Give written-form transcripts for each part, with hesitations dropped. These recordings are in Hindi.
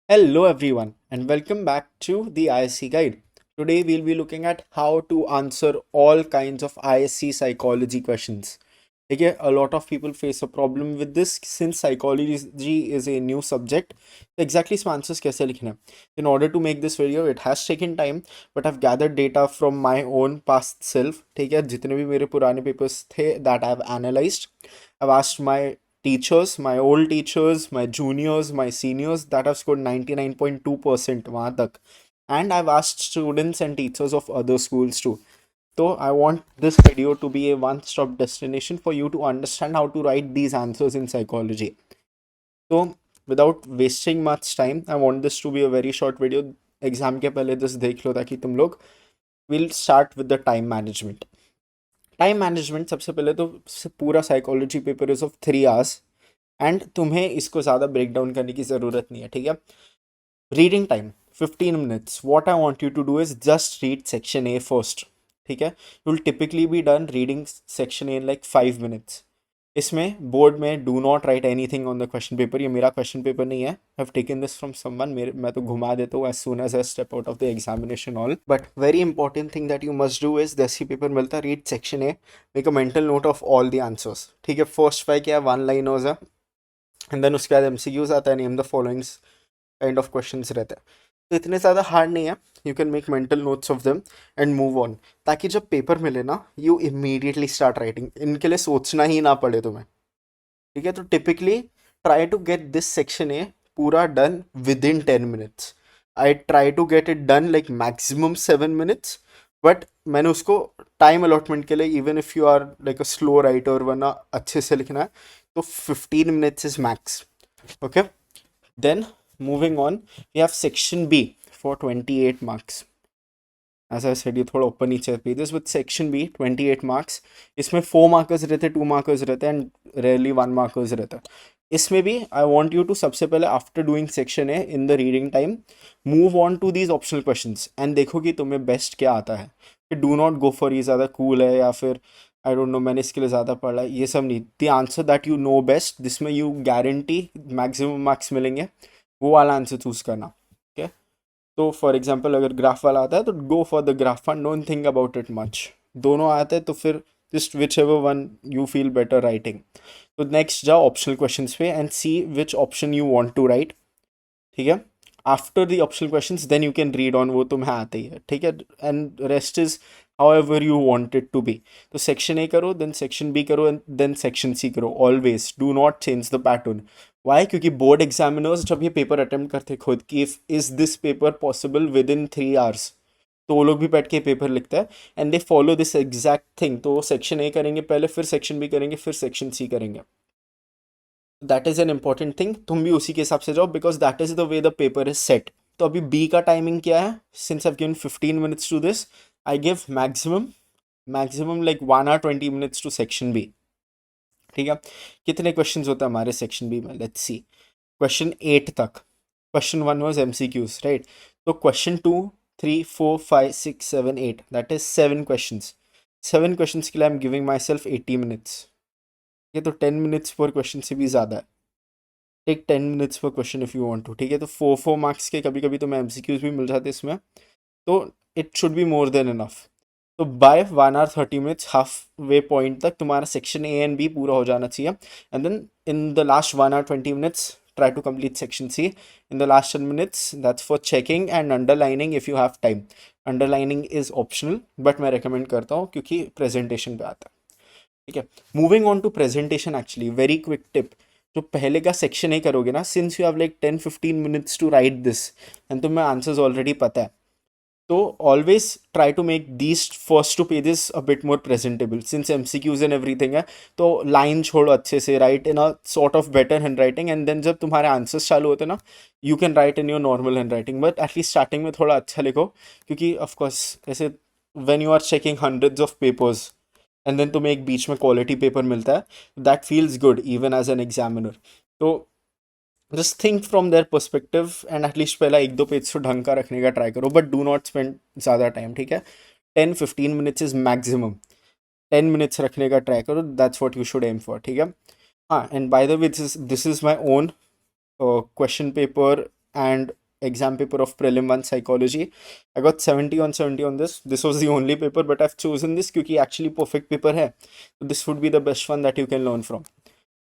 Hello everyone and welcome back to the ISC guide. Today we'll be looking at how to answer all kinds of ISC psychology questions. Okay, a lot of people face a problem with this since psychology is a new subject. Exactly इसमें answers कैसे लिखना है? In order to make this video, it has taken time, but I've gathered data from my own past self. ठीक है, जितने भी मेरे पुराने papers थे that I've analyzed. I've asked my teachers, my old teachers, my juniors, my seniors that have scored 99.2% वहाँ तक. And I've asked students and teachers of other schools too. So I want this video to be a one-stop destination for you to understand how to write these answers in psychology. So without wasting much time, I want this to be a very short video. Exam के पहले just देख लो ताकि तुम लोग. We'll start with the time management. Time management सबसे पहले तो पूरा psychology paper is of 3 hours and तुम्हें इसको ज़्यादा ब्रेक डाउन करने की ज़रूरत नहीं है. ठीक है, reading time 15 minutes. What I want you to do is just read section A first. ठीक है, you will typically be done reading section A in like 5 minutes. इसमें बोर्ड में do not write anything on the question paper. ये मेरा क्वेश्चन पेपर नहीं है. I have taken this from someone. मैं तो घुमा देता हूँ as soon as I step out of the examination all. But very important thing that you must do is जैसे पेपर मिलता है read section A, make a mental note of all the answers. ठीक है, फर्स्ट 5 क्या है, 1 लाइनर्स है एंड देन उसके बाद एमसीक्यूज आता है, name the followings kind of questions रहते हैं. तो इतने ज़्यादा हार्ड नहीं है. You can make mental notes of them and move on, ताकि जब पेपर मिले ना यू इमीडिएटली स्टार्ट राइटिंग. इनके लिए सोचना ही ना पड़े तुम्हें. ठीक है, तो typically try to get this section A पूरा done within 10 minutes. I try to get it done like maximum 7 minutes. But मैंने उसको टाइम अलॉटमेंट के लिए, even if you are like a slow writer वरना अच्छे से लिखना है, तो 15 minutes is max. Okay, then moving on, we have section B for 28 marks. As I said, ये थोड़ा ऊपर नीचे pages with section B 28 marks. इसमें 4 markers रहते हैं, 2 markers रहते हैं एंड रेयरली 1 markers रहता है. इसमें भी आई वॉन्ट यू टू सबसे पहले after doing section A in the reading time move on to these optional questions and देखो कि तुम्हें बेस्ट क्या आता है. डू नॉट गो फॉर ये ज़्यादा कूल है या फिर आई डोंट नो मैंने इसके लिए ज़्यादा पढ़ा है, ये सब नहीं. The answer that you know best, जिसमें यू गारंटी मैक्सिमम मार्क्स मिलेंगे, वो वाला आंसर चूज करना. ठीक है, तो फॉर एग्जाम्पल अगर ग्राफ वाला आता है तो go for the graph one, don't think about it much. दोनों आते हैं तो फिर just whichever one you feel better writing. तो नेक्स्ट जाओ ऑप्शनल क्वेश्चंस पे and see which option you want to write. ठीक है, after the optional questions then you can read on, वो तुम्हें आते ही है. ठीक है, and rest is however you want it to be. तो सेक्शन ए करो, देन सेक्शन बी करो एंड देन सेक्शन सी करो. Always do not change the pattern. Why? क्योंकि बोर्ड एग्जामिनर्स जब ये पेपर अटेम्प्ट करते खुद कि if is this paper possible within 3 hours, तो वो लोग भी बैठ के पेपर लिखता है and they follow this exact thing. तो सेक्शन ए करेंगे पहले, फिर सेक्शन बी करेंगे, फिर सेक्शन सी करेंगे. That is an important thing. तुम भी उसी के हिसाब से जाओ because that is the way the paper is set. तो अभी बी का टाइमिंग क्या है? Since I given 15 minutes to this, I give maximum like 1 hour 20 minutes to section B. ठीक है, कितने क्वेश्चन होते हैं हमारे सेक्शन बी में? Let's see. क्वेश्चन 8 तक. Question 1 was MCQs, right? तो question 2, 3, 4, 5, 6, 7, 8, that is 7 questions. 7 questions के लिए I am giving my self 80 minutes. ये तो 10 minutes पर क्वेश्चन से भी ज़्यादा है. टेक 10 minutes पर question if you want to. ठीक है, तो 4 मार्क्स के कभी कभी तो मैं MCQs भी मिल जाते इसमें, तो it should be more than enough. तो by 1 hour 30 minutes halfway point तक तुम्हारा सेक्शन ए एंड बी पूरा हो जाना चाहिए. And then in the last 1 hour 20 minutes try to complete section C. In the last 10 minutes, that's for checking and underlining if you have time. Underlining is optional, but मैं recommend करता हूँ क्योंकि presentation पे आता है. ठीक है, moving on to presentation. Actually very quick tip, जो पहले का सेक्शन ए करोगे ना, since you have like 10-15 minutes to write this and तुम्हें आंसर्स ऑलरेडी पता है, तो always try to make these first 2 pages a bit more presentable since MCQs and everything है. तो लाइन छोड़ो अच्छे से, write in a sort of better handwriting and then जब तुम्हारे आंसर्स चालू होते हैं ना, you can write in your normal handwriting. But at least starting में थोड़ा अच्छा लिखो, क्योंकि ऑफकोर्स ऐसे when you are checking hundreds of papers and then तुम्हें एक बीच में क्वालिटी पेपर मिलता है, that feels good even as an examiner. तो just think from their perspective and at least पहला 1-2 पेज तो ढंग का रखने का ट्राई करो, बट डू नॉट स्पेंड ज़्यादा टाइम. ठीक है, 10-15 minutes इज मैक्सिमम. 10 minutes रखने का ट्राई करो, that's what you should aim for. ठीक है, हाँ. And by the way this is my own question paper and exam paper of prelim 1 psychology. I got 70 on 70 on this. This was the only paper, but I've chosen this क्योंकि actually perfect paper है. So this would be the best one that you can learn from.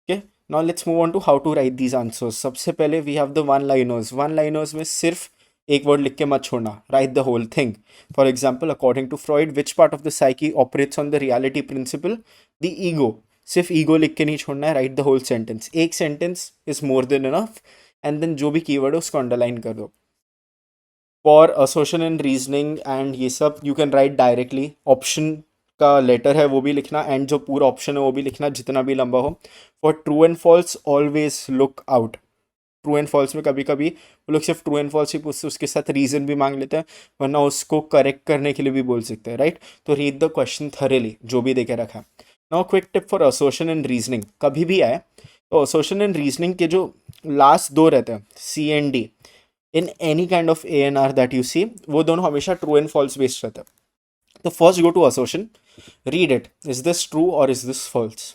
Okay, now let's move on to how to write these answers. सबसे पहले we have the one liners. One liners में सिर्फ एक वर्ड लिख के मत छोड़ना. Write the whole thing. For example, according to Freud, which part of the psyche operates on the reality principle? The ego. सिर्फ ईगो लिख के नहीं छोड़ना है. Write the whole sentence. एक sentence is more than enough. And then जो भी कीवर्ड है उसको अंडरलाइन कर दो. For association and reasoning and ये सब you can write directly. Option का लेटर है वो भी लिखना, एंड जो पूरा ऑप्शन है वो भी लिखना जितना भी लंबा हो. For true and false always look out. True and false में कभी कभी वो लोग सिर्फ ट्रू एंड फॉल्स ही पूछते, उसके साथ रीजन भी मांग लेते हैं, वरना उसको करेक्ट करने के लिए भी बोल सकते हैं. राइट, तो रीड द क्वेश्चन थरेली जो भी देखे रखा. Now quick tip for association and reasoning. कभी भी आए तो असोसिएशन एंड रीजनिंग के जो लास्ट दो रहते हैं C and D in any kind of A N R that you see, वो दोनों हमेशा ट्रू एंड फॉल्स बेस्ड रहते हैं. तो first go to association, read it. Is this true और इज दिस फॉल्स?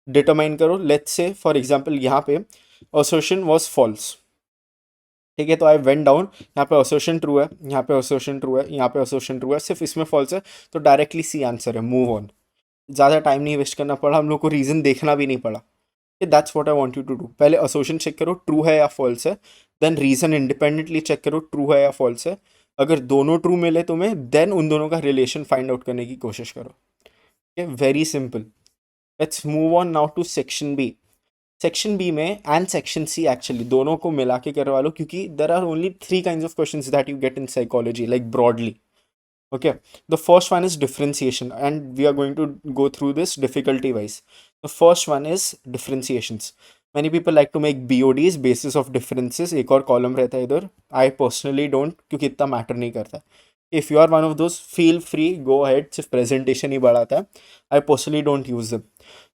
डिटरमाइन करो. लेट्स से फॉर एग्जाम्पल यहाँ पे असोसिएशन वॉज फॉल्स. ठीक है, तो आई वेंट डाउन. यहाँ पे असोसिएशन ट्रू है, यहाँ पे असोसिएशन ट्रू है, यहाँ पे असोसिएशन ट्रू है, सिर्फ इसमें फॉल्स है, तो डायरेक्टली सी आंसर है. Move on. ज़्यादा टाइम नहीं वेस्ट करना पड़ा, हम लोग को रीज़न देखना भी नहीं पड़ा. That's what I want you to do. पहले असोसिएशन चेक करो ट्रू है या फॉल्स है, देन रीज़न इंडिपेंडेंटली चेक करो ट्रू है या फॉल्स है. अगर दोनों ट्रू मिले तुम्हें, देन उन दोनों का रिलेशन फाइंड आउट करने की कोशिश करो. Very simple. Let's move on now to section B. Section B में एंड सेक्शन सी एक्चुअली दोनों को मिला के करवा लो, क्योंकि there are only 3 kinds of questions that you get in psychology, like broadly. Okay, the first one is differentiation, and we are going to go through this difficulty wise. The first one is differentiations. Many people like to make BODs, basis of differences. एक और कॉलम रहता है इधर. I personally don't, क्योंकि इतना मैटर नहीं करता. If you are one of those, feel free, go ahead. सिर्फ प्रेजेंटेशन ही बढ़ाता है. I personally don't use them.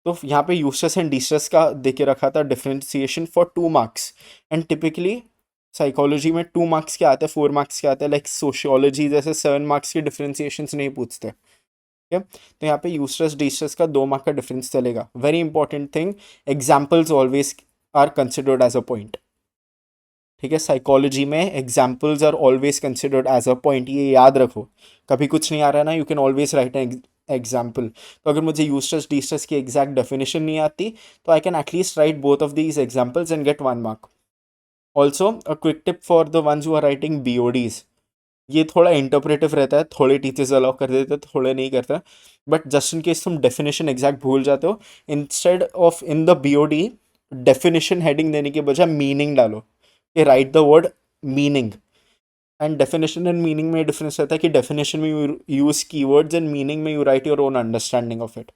तो यहाँ पे यूस्ट्रेस एंड डिस्ट्रेस का दे के रखा था differentiation for 2 marks. And typically psychology में 2 marks के आते हैं, 4 marks के आते हैं. लाइक सोशियोलॉजी जैसे 7 marks के डिफरेंशिएशंस नहीं पूछते. ठीक है, तो यहाँ पे यूस्ट्रेस डिस्ट्रेस का 2 mark का डिफरेंस चलेगा. Very important thing, examples always are considered as a point. ठीक है, साइकोलॉजी में examples are always considered as a point. ये याद रखो. कभी कुछ नहीं आ रहा है ना, you can always write an example. तो अगर मुझे यूस्ट्रेस डिस्ट्रेस की एग्जैक्ट डेफिनेशन नहीं आती, तो I can at least write both of these examples and get 1 mark. Also a quick tip for the ones who are writing BODs. ये थोड़ा इंटरप्रेटिव रहता है, थोड़े टीचर्स अलाउ कर देते हैं, थोड़े नहीं करते. बट जस्ट इन केस तुम डेफिनेशन एग्जैक्ट भूल जाते हो, instead of in the BOD definition heading देने के बजाय मीनिंग डालो. कि write the word meaning. And definition and meaning में डिफरेंस रहता है कि डेफिनेशन में you use keywords and meaning में you write your own understanding of it.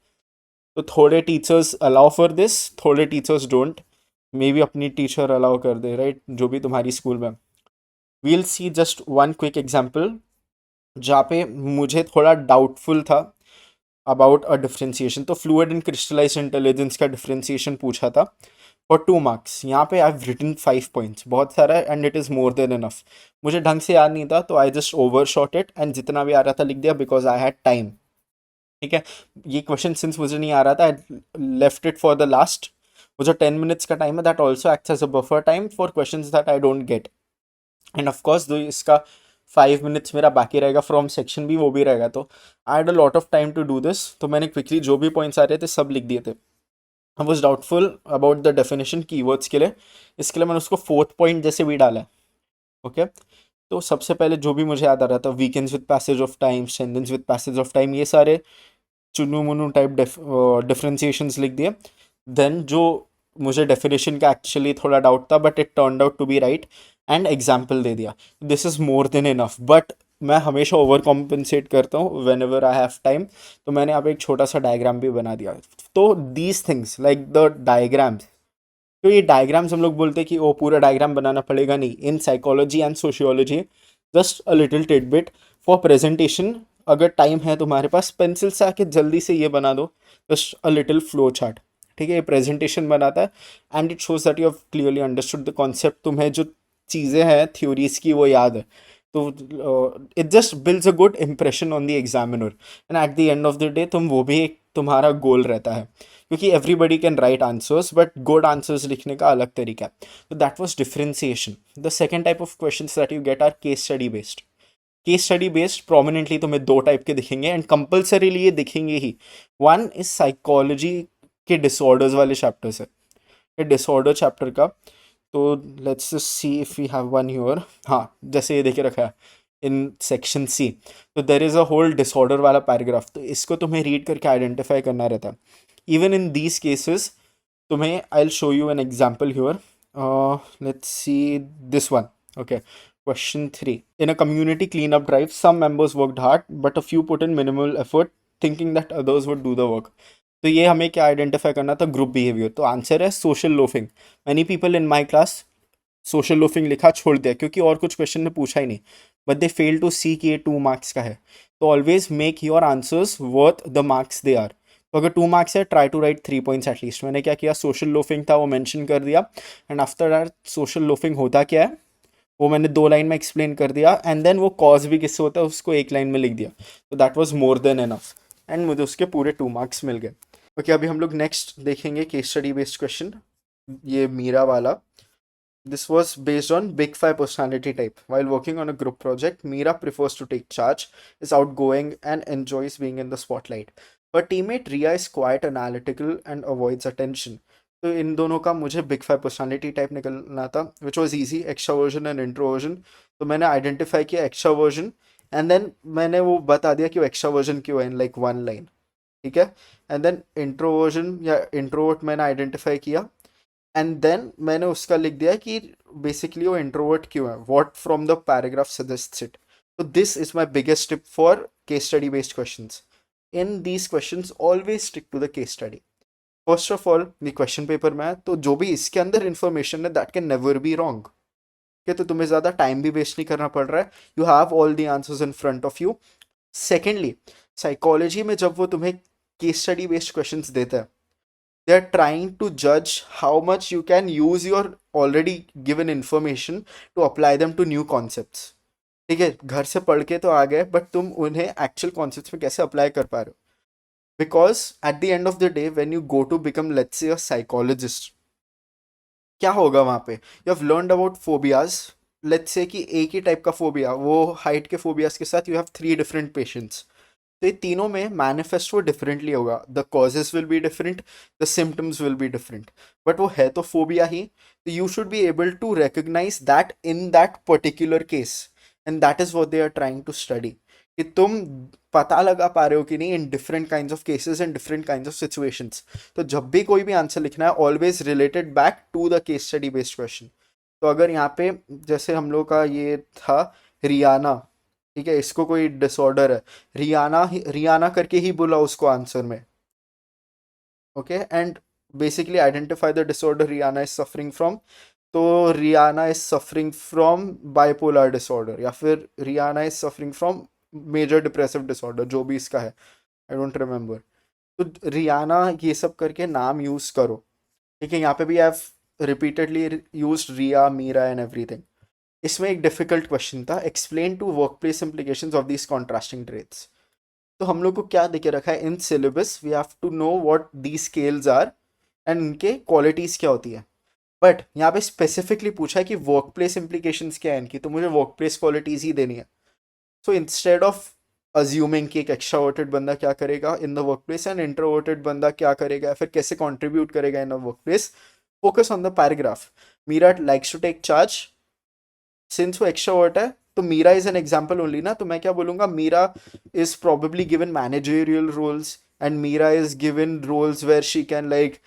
तो थोड़े टीचर्स अलाउ फॉर दिस, थोड़े टीचर्स डोंट. मे बी अपनी टीचर अलाउ कर दे, राइट, जो भी तुम्हारी स्कूल में. वील सी जस्ट वन क्विक एग्जाम्पल जहाँ पे मुझे थोड़ा डाउटफुल था अबाउट अ डिफ्रेंसिएशन. तो फ्लूइड एंड क्रिस्टलाइज्ड इंटेलिजेंस का डिफ्रेंसिएशन पूछा था फॉर 2 marks. यहाँ पे आई हैव रिटन 5 points, बहुत सारा है, and it is more than enough. मुझे ढंग से याद नहीं था, तो I just over shot it and जितना भी आ रहा था लिख दिया, बिकॉज आई हैड टाइम. ठीक है, ये क्वेश्चन सिंस मुझे नहीं आ रहा था, I left it for the last. वो जो 10 minutes का टाइम है, that also acts as a buffer time for questions that I don't get. And of course though इसका 5 minutes मेरा बाकी रहेगा फ्रॉम सेक्शन बी, वो भी रहेगा. तो I had a lot of time to do this, तो मैंने क्विकली जो भी पॉइंट्स आ रहे थे सब लिख दिए थे. I was doubtful about the definition keywords के लिए, इसके लिए मैंने उसको 4th point जैसे भी डाला है. ओके, तो सबसे पहले जो भी मुझे याद आ रहा था, weekends with passage of time, strengthens with passage of time, ये सारे चुनू मुनू टाइप डिफरेंशिएशंस लिख दिए. देन जो मुझे डेफिनेशन का एक्चुअली थोड़ा डाउट था, but it turned out to be right, and example दे दिया. This is more than enough. But मैं हमेशा ओवर कॉम्पनसेट करता हूँ whenever I have time. तो मैंने यहाँ पे एक छोटा सा डायग्राम भी बना दिया. तो these things like the diagrams, तो ये डायग्राम्स हम लोग बोलते हैं कि वो पूरा डायग्राम बनाना पड़ेगा, नहीं. In psychology and sociology just a little tidbit for presentation. अगर टाइम है तुम्हारे पास, पेंसिल से आके जल्दी से ये बना दो, just a little flow chart. ठीक है, ये प्रेजेंटेशन बनाता है and it shows that you have clearly understood the concept. तुम्हें जो चीज़ें हैं थ्योरीज की वो याद है, तो it just builds a good impression on the examiner. And at the end of the day तुम वो भी एक तुम्हारा गोल रहता है, क्योंकि everybody can write answers but good answers लिखने का अलग तरीका है. तो that was differentiation. The second type of questions that you get are case study based. Case study based prominently तुम्हें दो टाइप के दिखेंगे एंड कंपल्सरीली ये दिखेंगे ही. वन इज साइकोलॉजी के डिसऑर्डर्स वाले चैप्टर्स है, ये डिसऑर्डर चैप्टर का. तो let's see if we have one here. हाँ, जैसे ये देखे रखा है इन सेक्शन सी, तो there is a whole disorder वाला पैराग्राफ. तो इसको तुम्हें रीड करके आइडेंटिफाई करना रहता है. इवन इन दीज केसेस तुम्हें I will show you an example here. Let's see this one. Okay, question 3. In a community cleanup drive, some members worked hard, but a few put in minimal effort, thinking that others would do the work. तो ये हमें क्या आइडेंटिफाई करना था? Group behaviour. तो आंसर है social loafing. Many people in my class social loafing लिखा छोड़ दिया क्योंकि और कुछ क्वेश्चन ने पूछा ही नहीं, but they fail to see कि ये 2 मार्क्स का है. तो always make your answers worth the marks they are. तो अगर 2 मार्क्स है, try to write 3 points at least. मैंने क्या किया, सोशल लोफिंग था वो मेंशन कर दिया, and after that social loafing होता क्या है वो मैंने 2 लाइन में एक्सप्लेन कर दिया, एंड देन वो कॉज भी किससे होता है उसको 1 लाइन में लिख दिया. तो that was more than enough, and मुझे उसके पूरे 2 मार्क्स मिल गए. ओके, अभी हम लोग नेक्स्ट देखेंगे केस स्टडी बेस्ड क्वेश्चन. ये मीरा वाला. This was based on big 5 personality type. While working on a group project, Meera prefers to take charge, is outgoing and enjoys being in the spotlight. Her teammate Ria is quite analytical and avoids attention. तो इन दोनों का मुझे बिग 5 पर्सनालिटी टाइप निकलना था, which was easy, extraversion and introversion. तो मैंने आइडेंटिफाई किया एक्स्ट्रावर्जन, एंड देन मैंने वो बता दिया कि वो एक्स्ट्रावर्जन क्यों है इन लाइक 1 लाइन. ठीक है, एंड देन इंट्रोवर्जन या इंट्रोवर्ट मैंने आइडेंटिफाई किया, एंड देन मैंने उसका लिख दिया कि बेसिकली वो इंट्रोवर्ट क्यों है, what from the paragraph suggests it. तो this is my biggest tip for case study based question. In these questions always stick to the case study. First of all, the question paper में है तो जो भी इसके अंदर information है that can never be wrong. Okay, तो तुम्हें ज़्यादा टाइम भी वेस्ट नहीं करना पड़ रहा है. You have all the answers in front of you. Secondly, psychology में जब वो तुम्हें case study based questions देता है, they are trying to judge how much you can use your already given information to apply them to new concepts. ठीक है, घर से पढ़ के तो आ गए बट तुम उन्हें एक्चुअल कॉन्सेप्ट्स में कैसे अप्लाई कर पा रहे हो. Because at the end of the day when you go to become let's say a psychologist, क्या होगा वहाँ पे? You have learned about phobias. Let's say कि एक ही टाइप का फोबिया, वो हाइट के फोबियाज के साथ यू हैव 3 डिफरेंट पेशेंट्स. तो ये तीनों में मैनिफेस्ट वो डिफरेंटली होगा. The causes will be different, the symptoms will be different, but वो है तो फोबिया ही. तो you should be able to recognise that in that particular case, and that is what they are trying to study. कि तुम पता लगा पा रहे हो कि नहीं in different kinds of cases and different kinds of situations. तो जब भी कोई भी आंसर लिखना है, always related back to the case study based question. तो अगर यहाँ पे जैसे हम लोग का ये था रियाना, ठीक है, इसको कोई डिसऑर्डर है, रियाना करके ही बोला उसको आंसर में. Okay, and basically identify the disorder Rihanna is suffering from. तो Rihanna is suffering from bipolar disorder, या फिर Rihanna is suffering from major depressive disorder, जो भी इसका है, आई डोंट रिमेंबर. तो रियाना ये सब करके नाम यूज करो. ठीक है, यहाँ पे भी I have repeatedly use Riya, Meera and everything. इसमें एक डिफिकल्ट क्वेश्चन था, explain to work place implications of these contrasting traits. तो हम लोग को क्या देखे रखा है in syllabus, we have to know what the scales are and इनके क्वालिटीज क्या होती है. बट यहाँ पे स्पेसिफिकली पूछा है कि वर्क प्लेस इम्प्लीकेशंस क्या है इनकी, तो मुझे वर्क प्लेस क्वालिटीज ही देनी है. सो इंस्टेड ऑफ अज्यूमिंग कि एक एक्स्ट्रावर्टेड बंदा क्या करेगा in the work place and introverted बंदा क्या करेगा, फिर कैसे कॉन्ट्रीब्यूट करेगा in the work place, focus on the paragraph. Meera likes to take charge, since वो एक्स्ट्रावर्ट है तो Meera is an example only ना. तो मैं क्या बोलूंगा, Meera is probably given managerial roles and Meera is given roles where she can like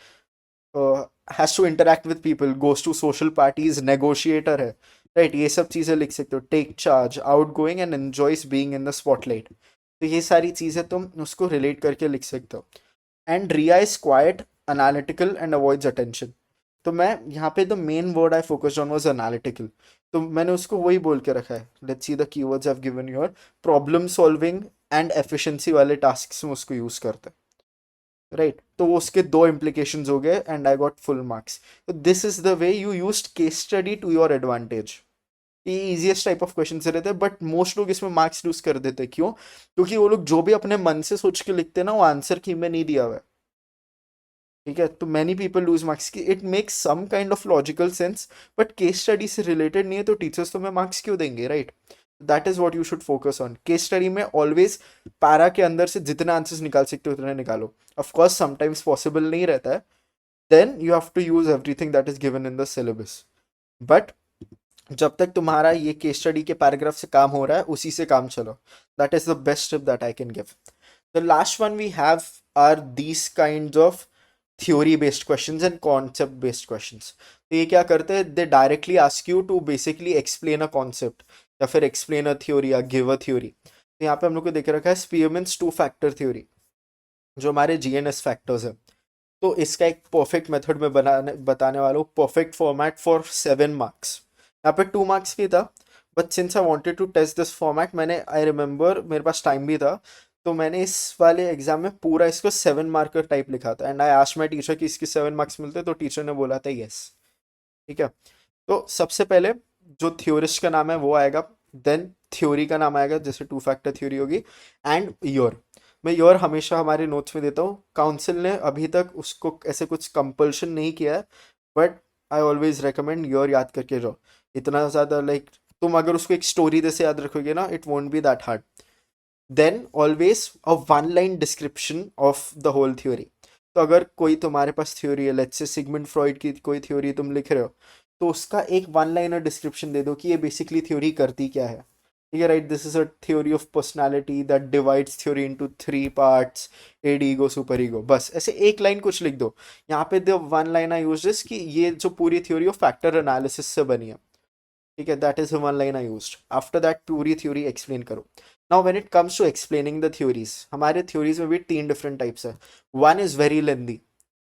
has to interact with people, goes to social parties, negotiator है, राइट. ये सब चीज़ें लिख सकते हो. Take charge, outgoing and enjoys being in the spotlight. तो ये सारी चीज़ें तुम उसको रिलेट करके लिख सकते हो. And Riya is quite analytical and avoids attention. तो मैं यहाँ पे the main word I focused on was analytical. तो मैंने उसको वही बोल के रखा है. Let's see the keywords I have given your problem solving and efficiency वाले टास्क में उसको यूज़ करते हैं, राइट. तो वो उसके 2 implications हो गए and I got full marks. तो this is the way you used case study to your advantage. ये इजीएस्ट टाइप ऑफ क्वेश्चन से रहते हैं, बट मोस्ट लोग इसमें मार्क्स लूज कर देते हैं। क्यों? क्योंकि वो लोग जो भी अपने मन से सोच के लिखते हैं ना, वो आंसर की में नहीं दिया हुआ है। ठीक है, तो मैनी पीपल लूज मार्क्स की। It makes some kind of logical sense, but case study से रिलेटेड नहीं है, तो टीचर्स तुम्हें मार्क्स क्यों देंगे, right? That is what you should focus on. Case study में ऑलवेज पैरा के अंदर से जितने आंसर्स निकाल सकते हो उतने निकालो। ऑफकोर्स समटाइम्स पॉसिबल नहीं रहता है, then you have to use everything that is given in the syllabus. But जब तक तुम्हारा ये केस स्टडी के पैराग्राफ से काम हो रहा है, उसी से काम चलो। That is the best tip that I can give. The last one we have are these kind of theory based questions and concept based questions. तो ये क्या करते हैं, they directly ask you to basically explain a concept या फिर एक्सप्लेन अ थ्योरी या गिव अ थ्योरी। तो यहाँ पे हम लोग को देख रखा है स्पीयरमैन्स टू फैक्टर थ्योरी, जो हमारे जीएनएस फैक्टर्स है। तो इसका एक परफेक्ट मेथड में बताने वाला हूँ, परफेक्ट फॉर्मेट फॉर 7 मार्क्स। यहाँ पे 2 मार्क्स की था, but since I wanted to test this format, मैंने आई रिमेंबर मेरे पास टाइम भी था, तो मैंने इस वाले एग्जाम में पूरा इसको 7 मार्कर टाइप लिखा था। And I asked my teacher कि इसके 7 मार्क्स मिलते, तो टीचर ने बोला था यस। ठीक है, तो सबसे पहले जो थ्योरिस्ट का नाम है वो आएगा, देन थ्योरी का नाम आएगा, जैसे टू फैक्टर थ्योरी होगी, एंड योर। मैं योर हमेशा हमारे नोट्स में देता हूँ। काउंसिल ने अभी तक उसको ऐसे कुछ कंपल्शन नहीं किया है, but I always recommend your याद करके जाओ। इतना ज़्यादा लाइक तुम अगर उसको एक स्टोरी जैसे याद रखोगे ना, it won't be that hard. Then always a 1 line description of the whole theory. तो अगर कोई तुम्हारे पास थ्योरी है, लेट्स से सिगमंड फ्रॉइड की कोई थ्योरी तुम लिख रहे हो, तो उसका एक 1 लाइनर डिस्क्रिप्शन दे दो कि ये बेसिकली थ्योरी करती क्या है। ठीक है, right? This is a theory of personality that divides theory into 3 parts, id ego, superego. बस ऐसे एक लाइन कुछ लिख दो। यहाँ पे the 1 line I use this कि ये जो पूरी थ्योरी ऑफ फैक्टर एनालिसिस से बनी है। ठीक है, that is 1 line I used. After that पूरी थ्योरी एक्सप्लेन करो। Now when it comes to explaining the theories, हमारे थ्योरीज में भी 3 डिफरेंट टाइप्स है। वन इज वेरी लेंदी,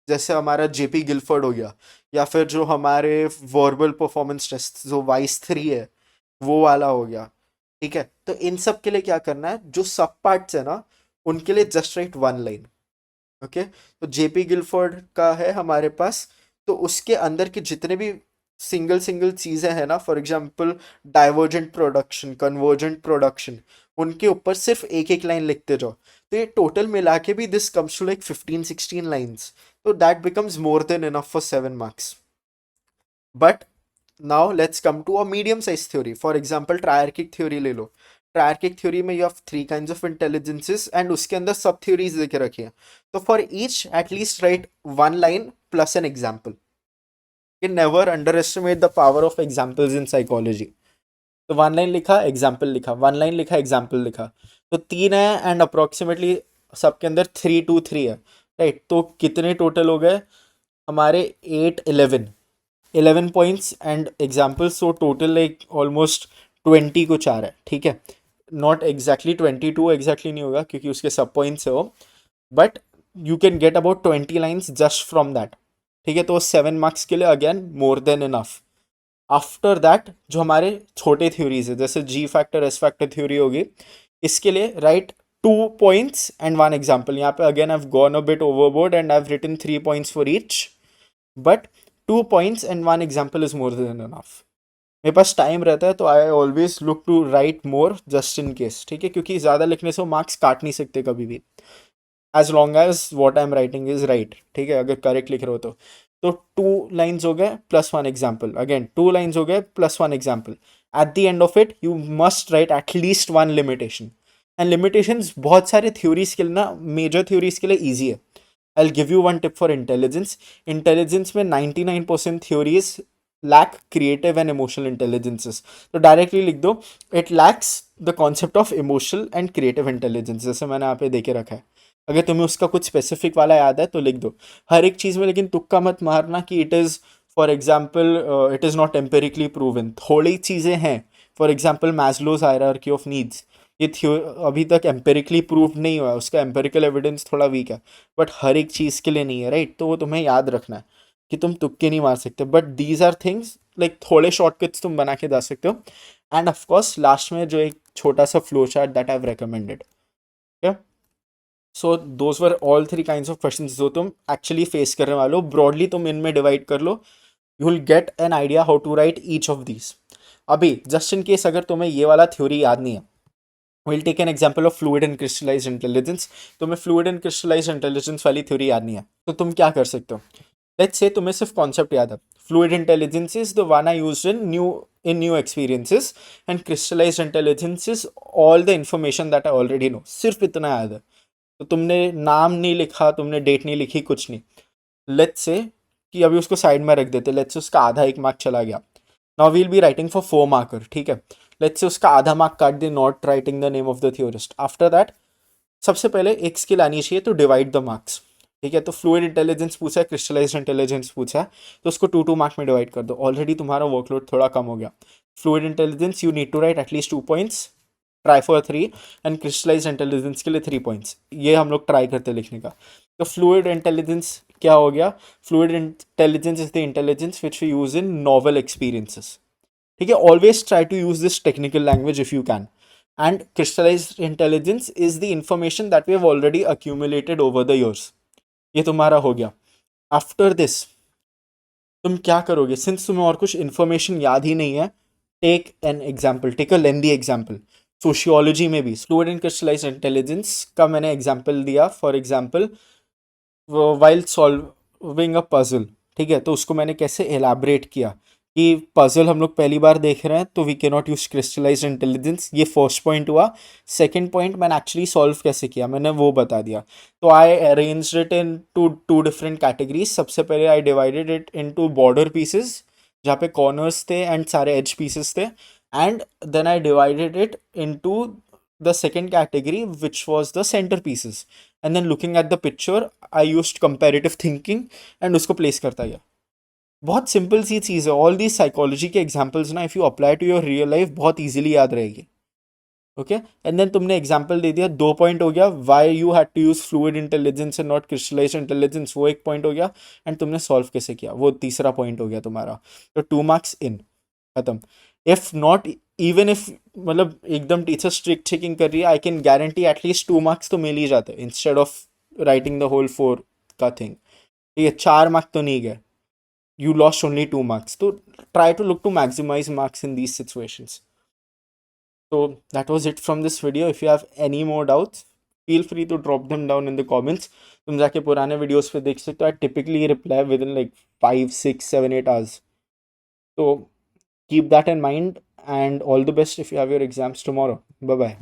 जैसे हमारा जेपी गिलफोर्ड हो गया, या फिर जो हमारे वर्बल परफॉर्मेंस टेस्ट जो वाइस 3 है, वो वाला हो गया। ठीक है, तो इन सब के लिए क्या करना है, जो सब पार्ट्स है ना, उनके लिए जस्ट राइट 1 लाइन। ओके, तो जेपी गिलफोर्ड का है हमारे पास, तो उसके अंदर के जितने भी सिंगल सिंगल चीजें हैं ना, for example divergent production, convergent production, उनके ऊपर सिर्फ एक एक लाइन लिखते जाओ। तो ये टोटल मिला के भी this comes to like 15-16 lines. तो that becomes more than enough for 7 marks. But now let's come to a medium size theory. For example triarchic theory ले लो। ट्रायर्किक थ्योरी में you have 3 kinds of intelligences, and उसके अंदर सब थ्योरीज देके रखी है। तो for each at least write 1 line plus an example. कि never underestimate the power of examples in psychology. तो 1 लाइन लिखा, एग्जाम्पल लिखा, 1 लाइन लिखा, एग्जाम्पल लिखा, तो 3 है, एंड अप्रोक्सीमेटली सबके अंदर 3-2-3 है, राइट? तो कितने टोटल हो गए हमारे? 8-11 points and examples, so total like almost 20 कुछ आ रहा है। ठीक है, नॉट एग्जैक्टली 22 एग्जैक्टली नहीं होगा क्योंकि उसके सब पॉइंट्स है वो, but you can get about 20 lines just from that. ठीक है, तो 7 मार्क्स के लिए again more than enough. After that जो हमारे छोटे थ्योरीज है, जैसे जी फैक्टर एस फैक्टर थ्योरी होगी, इसके लिए राइट 2 पॉइंट्स एंड 1 एग्जाम्पल। यहाँ पे again I have gone a bit overboard and I have written 3 points for each, but 2 points and 1 example is more than enough. मेरे पास टाइम रहता है तो I always look to write more just in case. ठीक है, क्योंकि ज़्यादा लिखने से वो मार्क्स काट नहीं सकते कभी भी, as long as what I am writing is right. ठीक है, अगर करेक्ट लिख रहे हो तो 2 लाइन्स हो गए प्लस 1 एग्जाम्पल, अगेन 2 लाइन्स हो गए plus 1 example. Eight the end of it you must write at least 1 limitation. And limitations बहुत सारे थ्योरीज के लिए ना, मेजर थ्योरीज के लिए ईजी है। I give you one tip for intelligence. Intelligence में 99% theories lack creative and emotional intelligences. तो डायरेक्टली लिख दो, it lacks the concept of emotional and creative intelligence, जैसे मैंने यहाँ पे देके रखा है। अगर तुम्हें उसका कुछ स्पेसिफिक वाला याद है तो लिख दो हर एक चीज़ में, लेकिन तुक्का मत मारना कि it is, for example it is not empirically proven. थोड़ी चीज़ें हैं, for example Maslow's hierarchy of needs, ये अभी तक एम्पेरिकली प्रूव नहीं हुआ है, उसका एम्पेरिकल एविडेंस थोड़ा वीक है, बट हर एक चीज़ के लिए नहीं है, राइट? तो वो तुम्हें याद रखना है कि तुम तुक्के नहीं मार सकते, but these are things like थोड़े शॉर्टकट्स तुम बना के जा सकते हो। एंड ऑफकोर्स लास्ट में जो एक छोटा सा flow chart that I have recommended. So those were all 3 kinds of question जो तुम एक्चुअली फेस करने वाले हो। ब्रॉडली तुम इनमें डिवाइड कर लो, you will get an idea how to write each of these. अभी जस्ट इन केस अगर तुम्हें ये वाला थ्योरी याद नहीं है, will take an example of fluid and crystallised intelligence, तुम्हें फ्लूइड एंड क्रिस्टलाइज्ड इंटेलिजेंस वाली थ्योरी याद नहीं है, तो तुम क्या कर सकते हो? लेट्स से तुम्हें सिर्फ कॉन्सेप्ट याद है, fluid intelligence is the one I used in new experiences and crystallised intelligence is all the information that I already know, सिर्फ इतना याद है। तो तुमने नाम नहीं लिखा, तुमने डेट नहीं लिखी, कुछ नहीं। लेट्स से कि अभी उसको साइड में रख देते, लेट्स से उसका आधा 1 मार्क चला गया। Now we'll be writing for 4 marker, ठीक है। लेट्स से उसका आधा मार्क काट दे, not writing the name of the theorist. After that सबसे पहले एक स्किल आनी चाहिए तो डिवाइड द मार्क्स, ठीक है। तो फ्लूइड इंटेलिजेंस पूछा है, क्रिस्टलाइज्ड इंटेलिजेंस पूछा है, तो उसको 2-2 मार्क में डिवाइड कर दो, ऑलरेडी तुम्हारा वर्कलोड थोड़ा कम हो गया। Fluid intelligence you need to write at least 2 points, try for 3, and crystallised intelligence के लिए 3 पॉइंट्स, ये हम लोग ट्राई करते लिखने का। तो फ्लूइड इंटेलिजेंस क्या हो गया? Fluid intelligence is the intelligence which we use in novel experiences, ठीक है। Always try to use this technical language if you can. And crystallised intelligence is the information that we have already accumulated over the years. ये तुम्हारा हो गया। आफ्टर दिस तुम क्या करोगे? सिंस तुम्हें और कुछ इंफॉर्मेशन याद ही नहीं है, take an example, take a lengthy example. Sociology में भी फ्लूइड एंड क्रिस्टलाइज्ड इंटेलिजेंस का मैंने एग्जाम्पल दिया, for example while solving a puzzle, ठीक है। तो उसको मैंने कैसे एलाबरेट किया कि पजल हम लोग पहली बार देख रहे हैं तो we can not use crystallized intelligence, ये फर्स्ट पॉइंट हुआ। सेकंड पॉइंट मैंने एक्चुअली सॉल्व कैसे किया मैंने वो बता दिया। तो I arranged it in two different categories. सबसे पहले I divided it into border pieces जहाँ पे कॉर्नर्स थे एंड सारे एज पीसेस थे, and then I divided it into the second category which was the centre pieces, and then looking at the picture I used comparative thinking and उसको प्लेस करता गया। बहुत सिंपल सी चीज़ है। ऑल दी साइकोलॉजी के एग्जाम्पल्स ना if you apply to your real life बहुत इजीली याद रहेगी। ओके, एंड देन तुमने एग्जाम्पल दे दिया, 2 पॉइंट हो गया, why you had to use fluid intelligence and not crystallised intelligence, वो 1 पॉइंट हो गया। एंड तुमने सॉल्व कैसे किया, वो तीसरा पॉइंट हो गया तुम्हारा। तो 2 मार्क्स इन, खत्म। इफ नॉट, इवन इफ मतलब एकदम टीचर स्ट्रिक्ट चेकिंग कर रही है, I can guarantee at least 2 marks तो मिल ही जाते हैं instead of writing the whole 4 का थिंग। ठीक है, 4 मार्क तो नहीं गए, you lost only 2 marks. So try to look to maximize marks in these situations. So that was it from this video. If you have any more doubts, feel free to drop them down in the comments. तुम जाके पुराने videos पे देख सकते हो. I typically reply within like 5, 6, 7, 8 hours. So keep that in mind and all the best if you have your exams tomorrow. Bye bye.